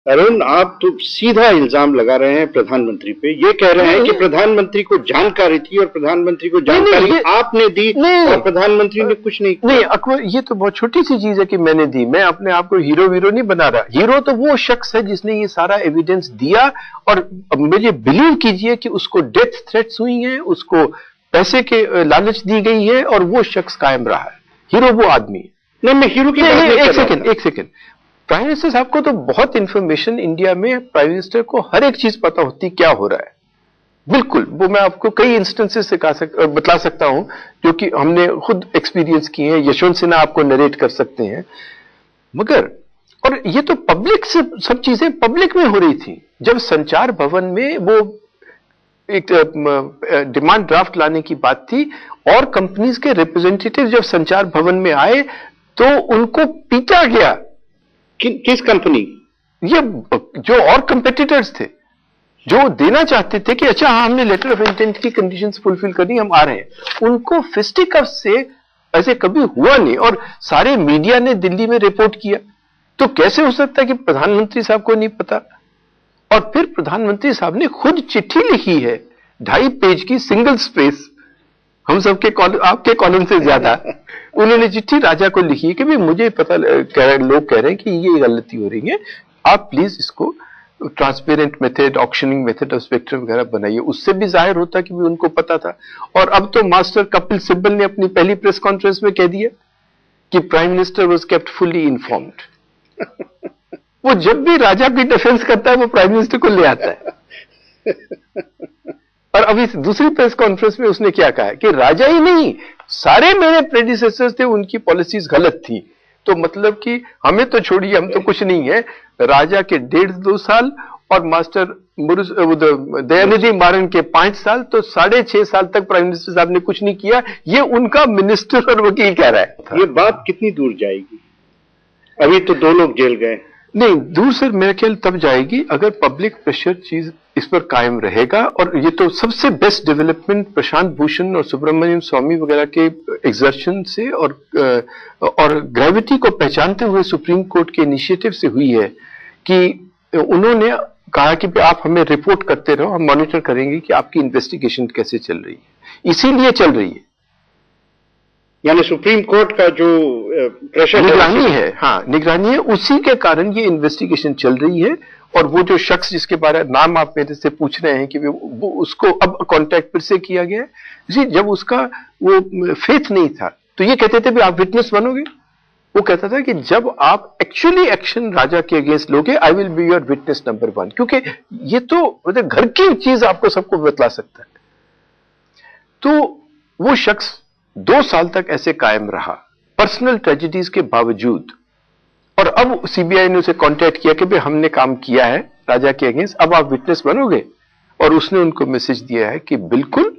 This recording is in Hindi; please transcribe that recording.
अरुण, आप तो सीधा इल्जाम लगा रहे हैं प्रधानमंत्री पे। ये कह रहे हैं कि प्रधानमंत्री को जानकारी थी और प्रधानमंत्री को जानकारी आपने दी और प्रधानमंत्री ने कुछ नहीं किया। नहीं अकबर, ये तो बहुत छोटी सी चीज है कि मैंने दी। मैं अपने आप को हीरो वीरो नहीं बना रहा। हीरो तो वो शख्स है जिसने ये सारा एविडेंस दिया, और मुझे बिलीव कीजिए कि उसको डेथ थ्रेट्स हुई हैं, उसको पैसे के लालच दी गई है, और वो शख्स कायम रहा है। हीरो वो आदमी है। नहीं, मैं हीरो की एक सेकेंड। प्राइम मिनिस्टर साहब को तो बहुत इंफॉर्मेशन इंडिया में प्राइम मिनिस्टर को हर एक चीज पता होती क्या हो रहा है। बिल्कुल, वो मैं आपको कई इंस्टेंसेस से बता सकता हूं जो कि हमने खुद एक्सपीरियंस किए हैं। यशवंत सिन्हा आपको नरेट कर सकते हैं। मगर और ये तो पब्लिक से सब चीजें पब्लिक में हो रही थी। जब संचार भवन में वो एक डिमांड ड्राफ्ट लाने की बात थी और कंपनीज के रिप्रेजेंटेटिव जब संचार भवन में आए तो उनको पीटा गया। किस कंपनी? ये जो और कंपेटिटर्स थे जो देना चाहते थे कि अच्छा हाँ, हमने लेटर ऑफ इंटेंट की कंडीशंस फुलफिल करनी, हम आ रहे हैं, उनको फिस्टिकफ से ऐसे कभी हुआ नहीं। और सारे मीडिया ने दिल्ली में रिपोर्ट किया। तो कैसे हो सकता है कि प्रधानमंत्री साहब को नहीं पता? और फिर प्रधानमंत्री साहब ने खुद चिट्ठी लिखी है, 2.5 पेज की, सिंगल स्पेस, हम सबके आपके कॉलम से ज्यादा। उन्होंने चिट्ठी राजा को लिखी है कि भाई मुझे पता, लोग कह रहे हैं कि ये गलती हो रही है, आप प्लीज इसको transparent method, auctioning method of spectrum वगैरह बनाइए। उससे भी जाहिर होता कि भी उनको पता था। और अब तो मास्टर कपिल सिब्बल ने अपनी पहली प्रेस कॉन्फ्रेंस में कह दिया कि prime minister was kept fully informed. वो जब भी राजा की डिफेंस करता है वो प्राइम मिनिस्टर को ले आता है। और अभी दूसरी प्रेस कॉन्फ्रेंस में उसने क्या कहा कि राजा ही नहीं, सारे मेरे प्रेडिसेसर्स थे, उनकी पॉलिसीज गलत थी। तो मतलब कि हमें तो छोड़िए, हम तो कुछ नहीं है। राजा के 1.5-2 साल और मास्टर दयानिधि मारन के 5 साल, तो 6.5 साल तक प्राइम मिनिस्टर साहब ने कुछ नहीं किया। ये उनका मिनिस्टर और वकील कह रहा है। ये बात कितनी दूर जाएगी? अभी तो 2 लोग जेल गए। नहीं, दूर से मेरे ख्याल तब जाएगी अगर पब्लिक प्रेशर चीज इस पर कायम रहेगा। और ये तो सबसे बेस्ट डेवलपमेंट प्रशांत भूषण और सुब्रमण्यम स्वामी वगैरह के एग्जर्शन से और ग्रेविटी को पहचानते हुए सुप्रीम कोर्ट के इनिशिएटिव से हुई है कि उन्होंने कहा कि आप हमें रिपोर्ट करते रहो, हम मॉनिटर करेंगे कि आपकी इन्वेस्टिगेशन कैसे चल रही है। इसीलिए चल रही है, यानी सुप्रीम कोर्ट का जो प्रेशर, निगरानी है, हाँ निगरानी है, उसी के कारण ये इन्वेस्टिगेशन चल रही है। और वो जो शख्स जिसके बारे में नाम आप मेरे से पूछ रहे हैं कि वो उसको अब कांटेक्ट फिर से किया गया जी, जब उसका वो फेथ नहीं था तो ये कहते थे भी आप विटनेस बनोगे। वो कहता था कि जब आप एक्चुअली एक्शन राजा के अगेंस्ट लोगे, I will be your witness number 1, क्योंकि ये तो मतलब घर की चीज आपको सबको बतला सकता है। तो वो शख्स 2 साल तक ऐसे कायम रहा पर्सनल ट्रेजेडीज के बावजूद। और अब सीबीआई ने उसे कांटेक्ट किया कि भाई हमने काम किया है राजा के अगेंस्ट, अब आप विटनेस बनोगे। और उसने उनको मैसेज दिया है कि बिल्कुल